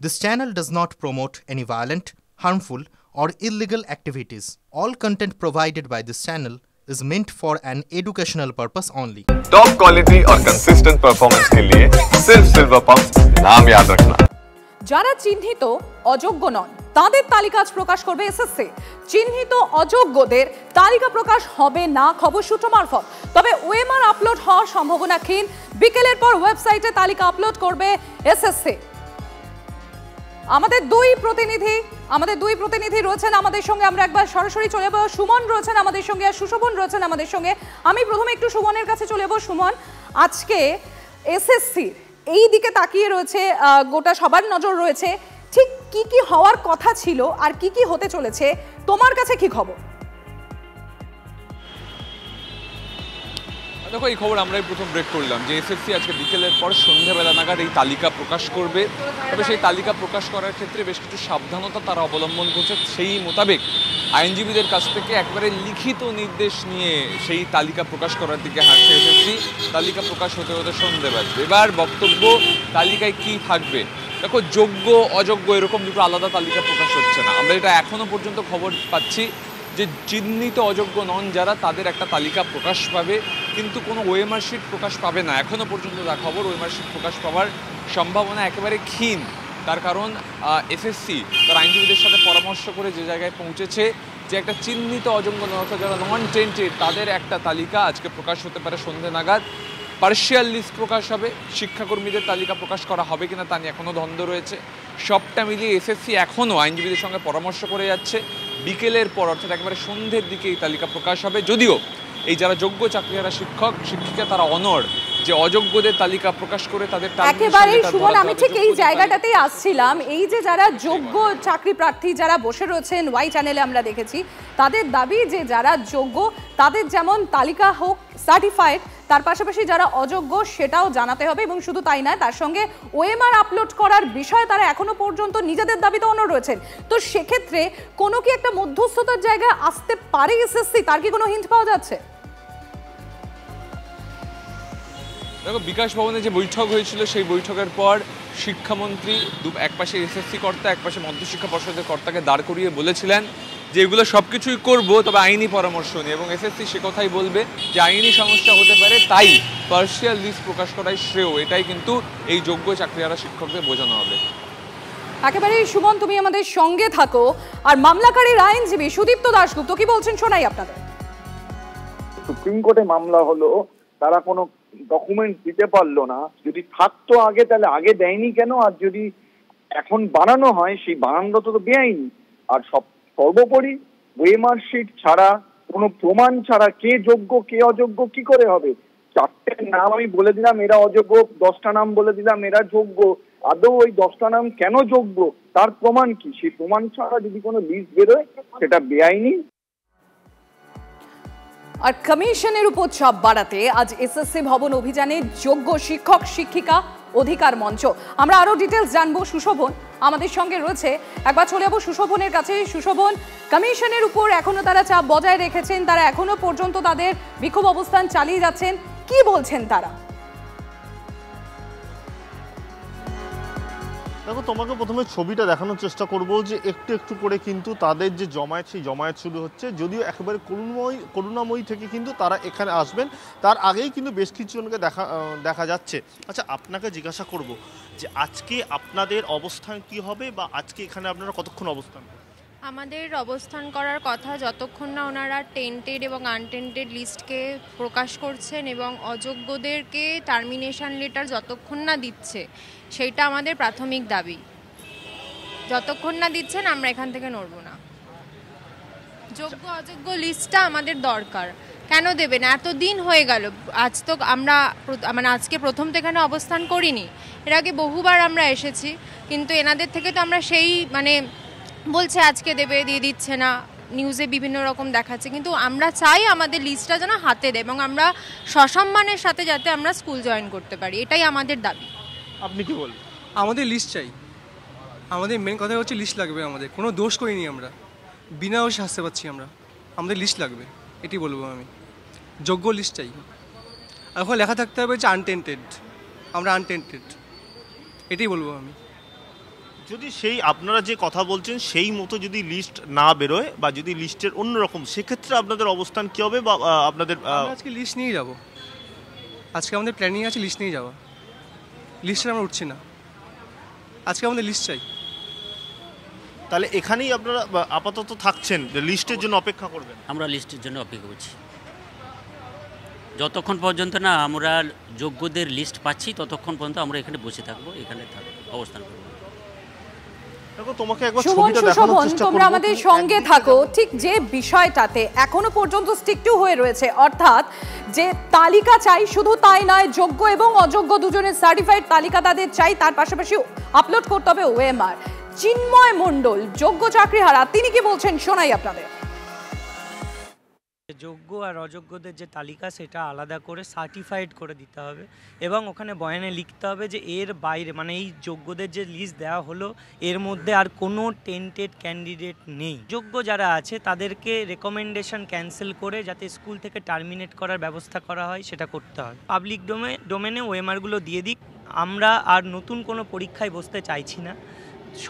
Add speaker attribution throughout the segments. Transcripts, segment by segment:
Speaker 1: This channel does not promote any violent, harmful, or illegal activities. All content provided by this channel is meant for an educational purpose only.
Speaker 2: Top quality और consistent performance के लिए सिर्फ silver pumps नाम याद रखना।
Speaker 3: যারা চিহ্নিত অযোগ্য নন তাদের তালিকা আজ প্রকাশ করবে এসএসসি। চিহ্নিত অযোগ্যদের তালিকা প্রকাশ হবে না খবর সূত্র মারফত। তবে ওএমআর আপলোড হওয়ার সম্ভাবনা ক্ষীণ। বিকেলের পর ওয়েবসাইটে তালিকা আপলোড করবে এসএসসি। আমাদের দুই প্রতিনিধি রয়েছেন আমাদের সঙ্গে। আমরা একবার সরাসরি চলে যাব। সুমন রয়েছেন আমাদের সঙ্গে আর সুশোভন রয়েছেন আমাদের সঙ্গে। আমি প্রথমে একটু সুমনের কাছে চলে যাব। সুমন, আজকে এসএসসির এই দিকে তাকিয়ে রয়েছে, গোটা সবার নজর রয়েছে। ঠিক কি কি হওয়ার কথা ছিল আর কি কি হতে চলেছে, তোমার কাছে কি খবর?
Speaker 4: দেখো, এই খবর আমরাই প্রথম ব্রেক করলাম যে এসএসসি আজকে বিকেলের পর সন্ধ্যাবেলা নাগাদ এই তালিকা প্রকাশ করবে। তবে সেই তালিকা প্রকাশ করার ক্ষেত্রে বেশ কিছু সাবধানতা তারা অবলম্বন করছে। সেই মোতাবেক আইনজীবীদের কাছ থেকে একবারে লিখিত নির্দেশ নিয়ে সেই তালিকা প্রকাশ করার দিকে হাঁটছে এসএসসি। তালিকা প্রকাশ হতে হতে সন্ধ্যে বাজবে। এবার বক্তব্য তালিকায় কি থাকবে। দেখো, যোগ্য অযোগ্য এরকম দুটো আলাদা তালিকা প্রকাশ হচ্ছে না। আমরা এটা এখনো পর্যন্ত খবর পাচ্ছি যে চিহ্নিত অযোগ্য নন যারা, তাদের একটা তালিকা প্রকাশ পাবে, কিন্তু কোনো ওএমআর শিট প্রকাশ পাবে না। এখনও পর্যন্ত যা খবর, ওএমআর শিট প্রকাশ পাওয়ার সম্ভাবনা একেবারে ক্ষীণ। তার কারণ এসএসসি তার আইনজীবীদের সাথে পরামর্শ করে যে জায়গায় পৌঁছেছে যে একটা চিহ্নিত অযোগ্য নন অর্থাৎ যারা নন টেন্টেড তাদের একটা তালিকা আজকে প্রকাশ হতে পারে সন্ধ্যে নাগাদ। পার্শিয়াল লিস্ট প্রকাশ হবে, শিক্ষাকর্মীদের তালিকা প্রকাশ করা হবে কিনা তা নিয়ে এখনও দ্বন্দ্ব রয়েছে। সবটা মিলিয়ে এসএসসি এখনও আইনজীবীদের সঙ্গে পরামর্শ করে যাচ্ছে। বিকেলের পর অর্থাৎ একেবারে সন্ধ্যের দিকে এই তালিকা প্রকাশ হবে। যদিও এই যারা যোগ্য চাকরিহারা শিক্ষক শিক্ষিকা তারা অনড় যে অযোগ্যদের তালিকা প্রকাশ করে তাদের
Speaker 3: একেবারেই। সুমন, আমি ঠিক এই জায়গাটাতেই আসছিলাম। এই যে যারা যোগ্য চাকরি প্রার্থী যারা বসে রয়েছেন, ওয়াই চ্যানেলে আমরা দেখেছি তাদের দাবি যে যারা যোগ্য তাদের যেমন তালিকা হোক সার্টিফাইড, তার পাশাপাশি যারা অযোগ্য সেটাও জানাতে হবে। এবং শুধু তাই নয়, তার সঙ্গে ওএমআর আপলোড করার বিষয়ে তারা এখনো পর্যন্ত নিজেদের দাবিতে অনড় রয়েছেন। তো সেক্ষেত্রে কোনো কি একটা মধ্যস্থতার জায়গায় আসতে পারে এসএসসি, তার কি কোনো হিন্ট পাওয়া যাচ্ছে?
Speaker 4: দেখো, বিকাশ ভবনে যে বৈঠক হয়েছিল সেই বৈঠকের পর শিক্ষামন্ত্রী একপাশে এসএসসি কর্তা একপাশে মধ্যশিক্ষা পর্ষদের কর্তাকে দাঁড় করিয়ে বলেছিলেন যে এগুলো সব কিছুই করবো, তবে আইনি পরামর্শ নিয়ে। এবং এসএসসি সে কথাই বলবে যে আইনি সমস্যা হতে পারে, তাই পার্শিয়াল লিস্ট প্রকাশ করাই শ্রেয়। এটাই কিন্তু এই যোগ্য চাকরিহারা শিক্ষকদের বোঝানো হবে।
Speaker 3: একেবারেই। সুমন, তুমি আমাদের সঙ্গে থাকো। আর মামলাকারীর আইনজীবী সুদীপ্ত দাশগুপ্ত কি বলছেন শোনাই আপনাদের।
Speaker 5: সুপ্রিম কোর্টে মামলা হলো, তারা কোনো ডকুমেন্ট দিতে পারলো না। যদি থাকতো আগে তাহলে আগে দেয়নি কেন? আর যদি এখন বানানো হয় সেই বানানোটা তো বেআইনি। আর সর্বোপরি ওএমআর শিট ছাড়া কোনো প্রমাণ ছাড়া কে যোগ্য কে অযোগ্য কি করে হবে? 4টে নাম আমি বলে দিলাম এরা অযোগ্য, 10টা নাম বলে দিলাম এরা যোগ্য। আদৌ ওই 10টা নাম কেন যোগ্য তার প্রমাণ কি? সেই প্রমাণ ছাড়া যদি কোনো লিস্ট বেরোয় সেটা বেআইনি।
Speaker 3: আর কমিশনের উপর চাপ বাড়াতে আজ এসএসসি ভবন অভিযানে যোগ্য শিক্ষক শিক্ষিকা অধিকার মঞ্চ। আমরা আরো ডিটেলস জানবো। সুশোভন আমাদের সঙ্গে রয়েছে, একবার চলে যাবো সুশোভনের কাছে। সুশোভন, কমিশনের উপর এখনো তারা চাপ বজায় রেখেছেন, তারা এখনো পর্যন্ত তাদের বিক্ষোভ অবস্থান চালিয়ে যাচ্ছেন, কি বলছেন তারা?
Speaker 6: দেখো, তোমাকে প্রথমে ছবিটা দেখানোর চেষ্টা করব যে একটু একটু করে কিন্তু তাদের যে জমায়েত সেই জমায়েত শুরু হচ্ছে। যদিও একেবারে করুণাময়ী থেকে কিন্তু তারা এখানে আসবেন, তার আগেই কিন্তু বেশ কিছুজনকে দেখা যাচ্ছে। আচ্ছা, আপনাকে জিজ্ঞাসা করব যে আজকে আপনাদের অবস্থান কি হবে, বা আজকে এখানে আপনারা কতক্ষণ অবস্থান?
Speaker 7: আমাদের অবস্থান করার কথা যতক্ষণ না ওনারা টেন্টেড এবং আনটেন্টেড লিস্টকে প্রকাশ করছেন এবং অযোগ্যদেরকে টার্মিনেশন লেটার যতক্ষণ না দিচ্ছে, সেইটা আমাদের প্রাথমিক দাবি। যতক্ষণ না দিচ্ছেন আমরা এখান থেকে নড়ব না। যোগ্য অযোগ্য লিস্টটা আমাদের দরকার। কেন দেবে না? এতদিন হয়ে গেল। আজ তো আমরা আজকে প্রথম তো এখানে অবস্থান করিনি, এর আগে বহুবার আমরা এসেছি, কিন্তু এনাদের থেকে তো আমরা সেই বলছে আজকে দেবে, দিয়ে দিচ্ছে না, নিউজে বিভিন্ন রকম দেখাচ্ছে। কিন্তু আমরা চাই আমাদের লিস্টটা যেন হাতে দেয় এবং আমরা সসম্মানের সাথে যাতে আমরা স্কুল জয়েন করতে পারি, এটাই আমাদের দাবি।
Speaker 6: আপনি কি বলবেন?
Speaker 8: আমাদের লিস্ট চাই। আমাদের মেন কথা হচ্ছে লিস্ট লাগবে। আমাদের কোনো দোষ করিনি, আমরা বিনা দোষে হাসতে পারছি। আমাদের লিস্ট লাগবে, এটি বলবো আমি। যোগ্য লিস্ট চাই। এখন লেখা থাকতে হবে যে আনটেন্টেড, আমরা আনটেন্টেড, এটাই বলবো আমি।
Speaker 6: যদি সেই আপনারা যে কথা বলছেন সেই মতো যদি লিস্ট না বেরোয় বা যদি লিস্টের অন্যরকম, সেক্ষেত্রে আপনাদের অবস্থান কী হবে বা আপনাদের?
Speaker 8: আজকে লিস্ট নিয়ে যাব, আজকে আমাদের প্ল্যানিং আছে লিস্ট নিয়ে যাওয়া। লিস্টে আমরা উঠছি না, আজকে আমাদের লিস্ট চাই।
Speaker 6: তাহলে এখানেই আপনারা আপাতত থাকছেন, লিস্টের জন্য অপেক্ষা করবেন?
Speaker 9: আমরা লিস্টের জন্য অপেক্ষা করছি, যতক্ষণ পর্যন্ত না আমরা যোগ্যদের লিস্ট পাচ্ছি ততক্ষণ পর্যন্ত আমরা এখানে বসে থাকবো, এখানে অবস্থান করবো।
Speaker 3: সুমন, সুশোভন, তোমরা আমাদের সঙ্গে থাকো। ঠিক যে বিষয়টাতে এখনো পর্যন্ত স্টিক টু হয়ে রয়েছে, অর্থাৎ যে তালিকা চাই, শুধু তাই নয়, যোগ্য এবং অযোগ্য দুজনের সার্টিফাইড তালিকা তাদের চাই, তার পাশাপাশি আপলোড করতে হবে ওএমআর। চিন্ময় মণ্ডল, যোগ্য চাকরিহারা, তিনি কি বলছেন শোনাই আপনাদের।
Speaker 10: যোগ্য আর অযোগ্যদের যে তালিকা সেটা আলাদা করে সার্টিফাইড করে দিতে হবে এবং ওখানে বয়ানে লিখতে হবে যে এর বাইরে, মানে এই যোগ্যদের যে লিস্ট দেওয়া হলো এর মধ্যে আর কোনো টেন্টেড ক্যান্ডিডেট নেই। যোগ্য যারা আছে তাদেরকে রেকমেন্ডেশন ক্যান্সেল করে যাতে স্কুল থেকে টার্মিনেট করার ব্যবস্থা করা হয় সেটা করতে হয়। পাবলিক ডোমেনে ওএমআরগুলো দিয়ে দিক। আমরা আর নতুন কোনো পরীক্ষায় বসতে চাইছি না।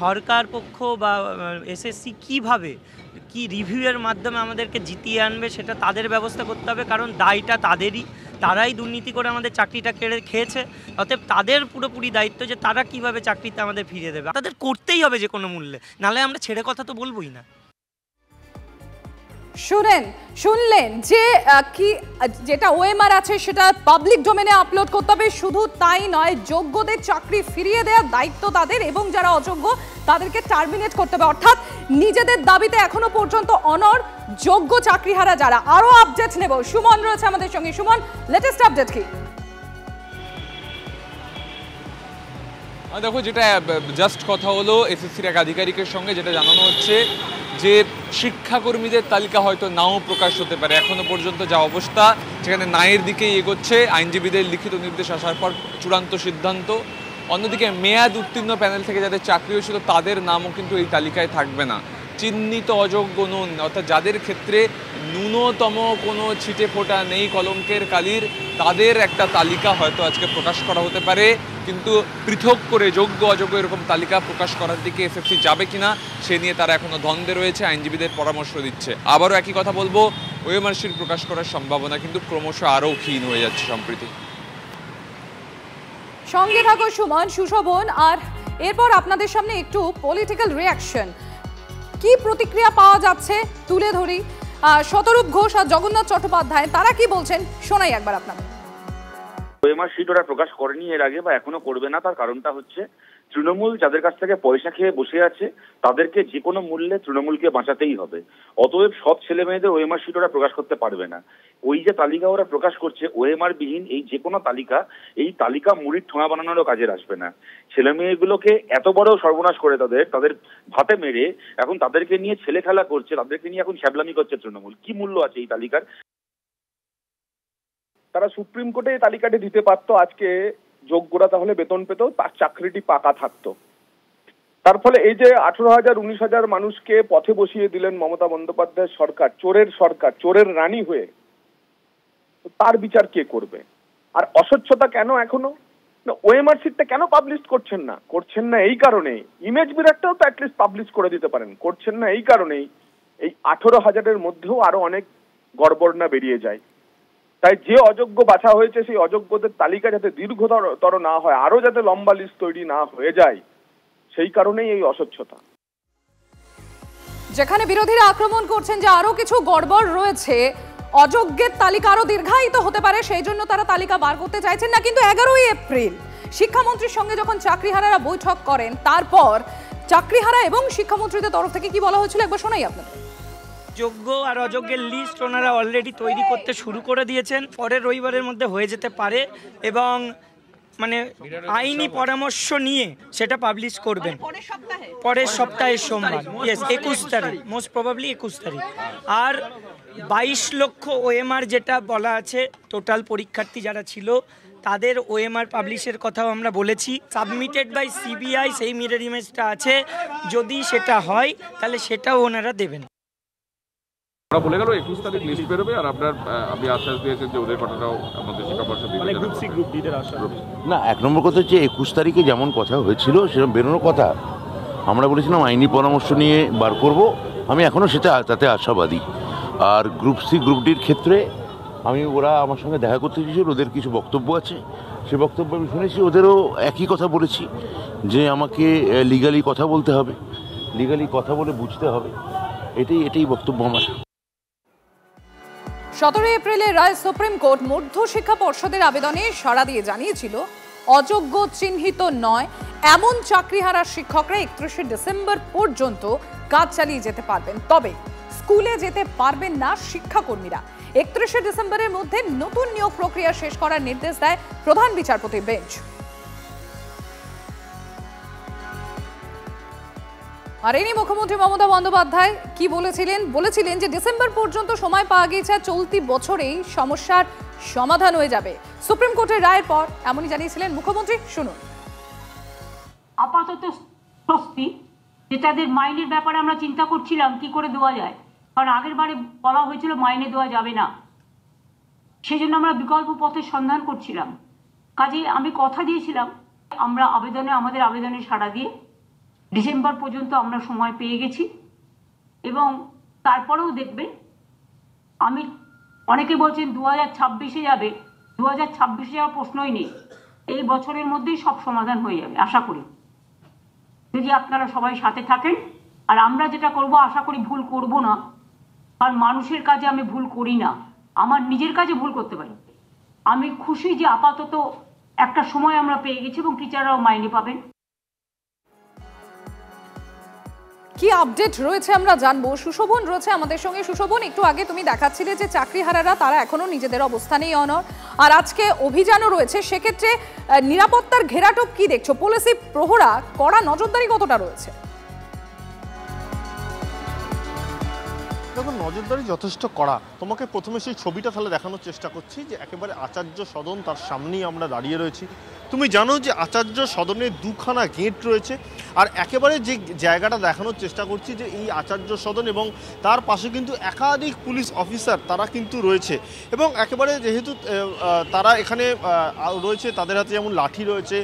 Speaker 10: সরকার পক্ষ বা এসএসসি কীভাবে কি রিভিউয়ের মাধ্যমে আমাদেরকে জিতিয়ে আনবে সেটা তাদের ব্যবস্থা করতে হবে, কারণ দায়টা তাদেরই, তারাই দুর্নীতি করে আমাদের চাকরিটা কেড়ে খেয়েছে। অতএব তাদের পুরোপুরি দায়িত্ব যে তারা কিভাবে চাকরিতে আমাদের ফিরিয়ে দেবে, তাদের করতেই হবে যে কোনো মূল্যে, নাহলে আমরা ছেড়ে কথা তো বলবোই না।
Speaker 3: শুনলেন যে কি যেটা ওএমআর আছে সেটা পাবলিক ডোমেনে আপলোড করতে হবে, শুধু তাই নয়, যোগ্যদের চাকরি ফিরিয়ে দেওয়ার দায়িত্ব তাদের এবং যারা অযোগ্য তাদেরকে টার্মিনেট করতে হবে। অর্থাৎ নিজেদের দাবিতে এখনো পর্যন্ত অনড় যোগ্য চাকরিহারা যারা। আরো আপডেট নেব, সুমন রয়েছে আমাদের সঙ্গে। সুমন, লেটেস্ট আপডেট কি?
Speaker 4: দেখো, যেটা জাস্ট কথা হলো এসএসসির এক আধিকারিকের সঙ্গে, যেটা জানানো হচ্ছে যে শিক্ষাকর্মীদের তালিকা হয়তো নাও প্রকাশ হতে পারে। এখনো পর্যন্ত যা অবস্থা সেখানে নায়ের দিকেই এগোচ্ছে, আইনজীবীদের লিখিত নির্দেশ আসার পর চূড়ান্ত সিদ্ধান্ত। অন্যদিকে মেয়াদ উত্তীর্ণ প্যানেল থেকে যাদের চাকরি হয়েছিল তাদের নামও কিন্তু এই তালিকায় থাকবে না। চিহ্নিত অযোগ্য নুন, অর্থাৎ যাদের ক্ষেত্রে ন্যূনতম কোনো ছিটে ফোটা নেই কলঙ্কের কালির, তাদের একটা তালিকা হয়তো আজকে প্রকাশ করা হতে পারে। কিন্তু পৃথক করে যোগ্য অযোগ্য এরকম তালিকা প্রকাশ করার দিকে এসএসসি যাবে কিনা সে নিয়ে তারা এখনো দ্বন্দ্বে রয়েছে, আইনজীবীদের পরামর্শ দিচ্ছে। আবারও একই কথা বলবো, ওএমআর শিট প্রকাশ করার সম্ভাবনা কিন্তু ক্রমশ আরও ক্ষীণ হয়ে যাচ্ছে সম্প্রতি।
Speaker 3: সঙ্গে থাকো সুমন, সুশোভন। আর এরপর আপনাদের সামনে একটু পলিটিক্যাল রিয়াকশন, কি প্রতিক্রিয়া পাওয়া যাচ্ছে তুলে ধরি। শতরূপ ঘোষ আর জগন্নাথ চট্টোপাধ্যায় তারা কি বলছেন শোনাই একবার আপনাদের।
Speaker 5: ওএমআর শিট ওরা প্রকাশ করেনি এর আগে বা এখনো করবে না, তার কারণটা হচ্ছে তৃণমূল যাদের কাছ থেকে পয়সা খেয়ে বসে আছে তাদেরকে যে কোনো মূল্যে তৃণমূলকে বাঁচাতেই হবে। অতএব সব ছেলে মেয়েদের ওএমআর শিট ওরা প্রকাশ করতে পারবে না। ওই যে তালিকা ওরা প্রকাশ করছে ওএমআর বিহীন এই যে কোনো তালিকা, এই তালিকা মুড়ির ঠোঙা বানানোরও কাজে আসবে না। ছেলে মেয়েগুলোকে এত বড় সর্বনাশ করে তাদের ভাতে মেরে এখন তাদেরকে নিয়ে ছেলে খেলা করছে, তাদেরকে নিয়ে এখন ছ্যাবলামি করছে তৃণমূল। কি মূল্য আছে এই তালিকার?
Speaker 11: তারা সুপ্রিম কোর্টে এই তালিকাটি দিতে পারতো, আজকে যোগ্যরা তাহলে বেতন পেত, তার চাকরিটি পাকা থাকতো। তার ফলে এই যে 18,000 19,000 মানুষকে পথে বসিয়ে দিলেন মমতা বন্দ্যোপাধ্যায়ের সরকার, সরকার, চোরের রানী হয়ে, তার বিচার কে করবে? আর অস্বচ্ছতা কেন এখনো? ওএমআর শিটটা কেন পাবলিশ করছেন না এই কারণেই, ইমেজ বিরাটটাও তো অ্যাটলিস্ট পাবলিশ করে দিতে পারেন, করছেন না এই কারণেই এই 18,000-এর মধ্যেও আরো অনেক গড়বড় না বেরিয়ে যায়। তাই যে অযোগ্য বাছা হয়েছে সেই অযোগ্যদের তালিকা যাতে দীর্ঘতর না হয়, আরো যাতে লম্বা লিস্ট তৈরি না হয়ে যায়, সেই কারণেই এই অস্বচ্ছতা।
Speaker 3: যেখানে বিরোধীরা আক্রমণ করছেন যে আরো কিছু গড়বড় রয়েছে, অযোগ্যের তালিকা আরো দীর্ঘায়িত হতে পারে, সেই জন্য তারা তালিকা বার করতে চাইছেন না। কিন্তু 11ই এপ্রিল শিক্ষামন্ত্রীর সঙ্গে যখন চাকরিহারারা বৈঠক করেন, তারপর চাকরিহারা এবং শিক্ষামন্ত্রীদের তরফ থেকে কি বলা হয়েছিল একবার শোনাই আপনাদের।
Speaker 10: যোগ্য আর অযোগ্যের লিস্ট ওনারা অলরেডি তৈরি করতে শুরু করে দিয়েছেন, পরের রবিবারের মধ্যে হয়ে যেতে পারে এবং মানে আইনি পরামর্শ নিয়ে সেটা পাবলিশ করবেন পরের সপ্তাহের সোমবার। ইয়েস, 21 তারিখ, মোস্ট প্রবাবলি 21 তারিখ। আর 22 লক্ষ ওএমআর যেটা বলা আছে, টোটাল পরীক্ষার্থী যারা ছিল তাদের ওএমআর পাবলিশের কথাও আমরা বলেছি। সাবমিটেড বাই সিবিআই সেই মিরর ইমেজটা আছে, যদি সেটা হয় তাহলে সেটাও ওনারা দেবেন।
Speaker 12: ওরা বলে গেল 21 তারিখ লিস্ট বেরোবে, আর আপনার আপনি আশ্বাস দিয়েছেন যে ওদের কথাটাও আমাদের শিক্ষা পর্ষদ দিবে, গ্রুপ সি গ্রুপ ডিদের আশ্বাস।
Speaker 13: না, এক নম্বর কথা হচ্ছে 21 তারিখে যেমন কথা হয়েছিল সেরকম বেরোনোর কথা, আমরা বলেছিলাম আইনি পরামর্শ নিয়ে বার করব, আমি এখনও তাতে আশাবাদী। আর গ্রুপ সি গ্রুপ ডির ক্ষেত্রে ওরা আমার সঙ্গে দেখা করতে চেয়েছিল, ওদের কিছু বক্তব্য আছে, সে বক্তব্য আমি শুনেছি, ওদেরও একই কথা বলেছি যে আমাকে লিগালি কথা বলতে হবে, লিগালি কথা বলে বুঝতে হবে, এটাই বক্তব্য আমার।
Speaker 3: 17 এপ্রিলের রায় সুপ্রিম কোর্ট মধ্য শিক্ষা পর্ষদের আবেদনে সাড়া দিয়ে জানিয়েছিল অযোগ্য চিহ্নিত নয় এমন চাকরিহারা শিক্ষকরা 31 ডিসেম্বর পর্যন্ত কাজ চালিয়ে যেতে পারবেন, তবে স্কুলে যেতে পারবেন না শিক্ষাকর্মীরা। 31 ডিসেম্বরের মধ্যে নতুন নিয়োগ প্রক্রিয়া শেষ করার নির্দেশ দেয় প্রধান বিচারপতির বেঞ্চ। আর এই নিয়ে মুখ্যমন্ত্রী মমতা বন্দ্যোপাধ্যায় কি বলেছিলেন যে ডিসেম্বর পর্যন্ত সময় পাওয়া গিয়েছে, চলতি বছরেই সমস্যার সমাধান হয়ে যাবে। সুপ্রিম কোর্টের রায়ের পর এমনই জানিয়েছিলেন মুখ্যমন্ত্রী, শুনুন।
Speaker 14: আপাতত স্বস্তি, যে তাদের মাইনের ব্যাপারে আমরা চিন্তা করছিলাম কি করে দেওয়া যায়, কারণ আগের বারে বলা হয়েছিল মাইনে দেওয়া যাবে না, সেই জন্য আমরা বিকল্প পথের সন্ধান করছিলাম। কাজে আমি কথা দিয়েছিলাম আমরা আমাদের আবেদনে সাড়া দিয়ে ডিসেম্বর পর্যন্ত আমরা সময় পেয়ে গেছি, এবং তারপরেও দেখবে অনেকে বলছেন 2026-এ যাবে, 2026-এ যাওয়ার প্রশ্নই নেই, এই বছরের মধ্যেই সব সমাধান হয়ে যাবে আশা করি, যদি আপনারা সবাই সাথে থাকেন। আর আমরা যেটা করব আশা করি ভুল করব না, কারণ মানুষের কাজে আমি ভুল করি না, আমার নিজের কাজে ভুল করতে পারি। আমি খুশি যে আপাতত একটা সময় আমরা পেয়ে গেছি এবং টিচাররাও মাইনে পাবেন।
Speaker 3: কি আপডেট রয়েছে আমরা জানবো। সুশোভন রয়েছে আমাদের সঙ্গে। সুশোভন, একটু আগে তুমি দেখাচ্ছিলে যে চাকরিহারারা তারা এখনো নিজেদের অবস্থানেই অনড়, আর আজকে অভিযানও রয়েছে, সেক্ষেত্রে নিরাপত্তার ঘেরাটোপ কি দেখছো? পুলিশি প্রহরা, কড়া নজরদারি কতটা রয়েছে?
Speaker 6: দেখুন, নজরদারি যথেষ্ট কড়া। তোমাকে প্রথমে সেই ছবিটা তাহলে দেখানোর চেষ্টা করছি যে একেবারে আচার্য সদন, তার সামনেই আমরা দাঁড়িয়ে রয়েছি। তুমি জানো যে আচার্য সদনে দুখানা গেট রয়েছে, আর একেবারে যে জায়গাটা দেখানোর চেষ্টা করছি যে এই আচার্য সদন এবং তার পাশে কিন্তু একাধিক পুলিশ অফিসার তারা কিন্তু রয়েছে, এবং একেবারে যেহেতু তারা এখানে রয়েছে, তাদের হাতে যেমন লাঠি রয়েছে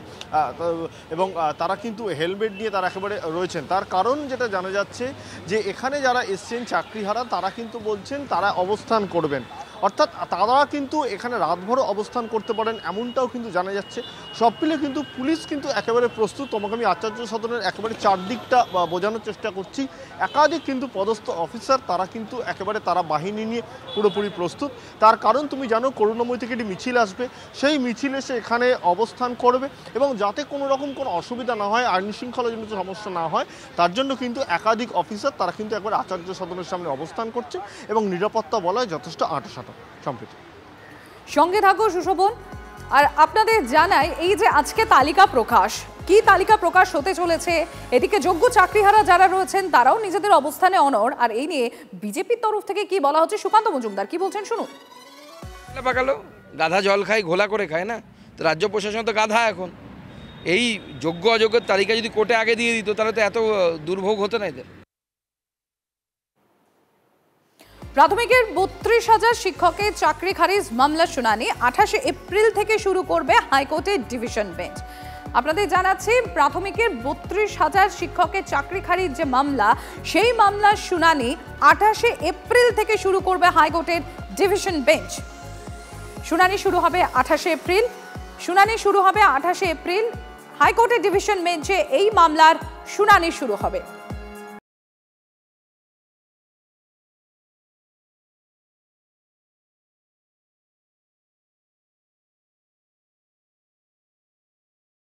Speaker 6: এবং তারা কিন্তু হেলমেট নিয়ে তারা একেবারে রয়েছেন। তার কারণ যেটা জানা যাচ্ছে যে এখানে যারা এসছেন চাকরিহারা তারা কিন্তু বলছেন তারা অবস্থান করবেন, অর্থাৎ তারা কিন্তু এখানে রাতভর অবস্থান করতে পারেন এমনটাও কিন্তু জানা যাচ্ছে। সব মিলে কিন্তু পুলিশ কিন্তু একেবারে প্রস্তুত। তোমাকে আমি আচার্য সদনের একেবারে চারদিকটা বোঝানোর চেষ্টা করছি। একাধিক কিন্তু পদস্থ অফিসার তারা কিন্তু একেবারে তারা বাহিনী নিয়ে পুরোপুরি প্রস্তুত। তার কারণ তুমি জানো করুণাময়ী থেকে একটি মিছিল আসবে, সেই মিছিল এসে এখানে অবস্থান করবে, এবং যাতে কোনো রকম কোনো অসুবিধা না হয়, আইন শৃঙ্খলাজনিত সমস্যা না হয়, তার জন্য কিন্তু একাধিক অফিসার তারা কিন্তু একবার আচার্য সদনের সামনে অবস্থান করছে, এবং নিরাপত্তা বলয় যথেষ্ট আঁটাসাঁটা।
Speaker 3: সঙ্গে থাকো সুশোভন। আর আপনাদের জানাই, এই যে আজকে তালিকা প্রকাশ, কি তালিকা প্রকাশ হতে চলেছে, এদিকে যোগ্য চাকরিহারা যারা রয়েছেন তারাও নিজেদের অবস্থানে অনড়, আর এই নিয়ে বিজেপির তরফ থেকে কি বলা হচ্ছে সুকান্ত মজুমদার কি বলছেন শুনুন।
Speaker 15: গাধা জল খায়, ঘোলা করে খায় না, তো রাজ্য প্রশাসন তো গাধা। এখন এই যোগ্য অযোগ্যের তালিকা যদি কোর্টে আগে দিয়ে দিত তাহলে তো এত দুর্ভোগ হতো না এদের।
Speaker 3: প্রাথমিকের 32,000 শিক্ষকের চাকরি খারিজ মামলার শুনানি 28 এপ্রিল থেকে শুরু করবে হাইকোর্টের ডিভিশন বেঞ্চ। আপনাদের জানাচ্ছি, প্রাথমিকের 32,000 শিক্ষকের চাকরি খারিজ যে মামলা, সেই মামলার শুনানি 28 এপ্রিল থেকে শুরু করবে হাইকোর্টের ডিভিশন বেঞ্চ। শুনানি শুরু হবে 28 এপ্রিল। হাইকোর্টের ডিভিশন বেঞ্চে এই মামলার শুনানি শুরু হবে।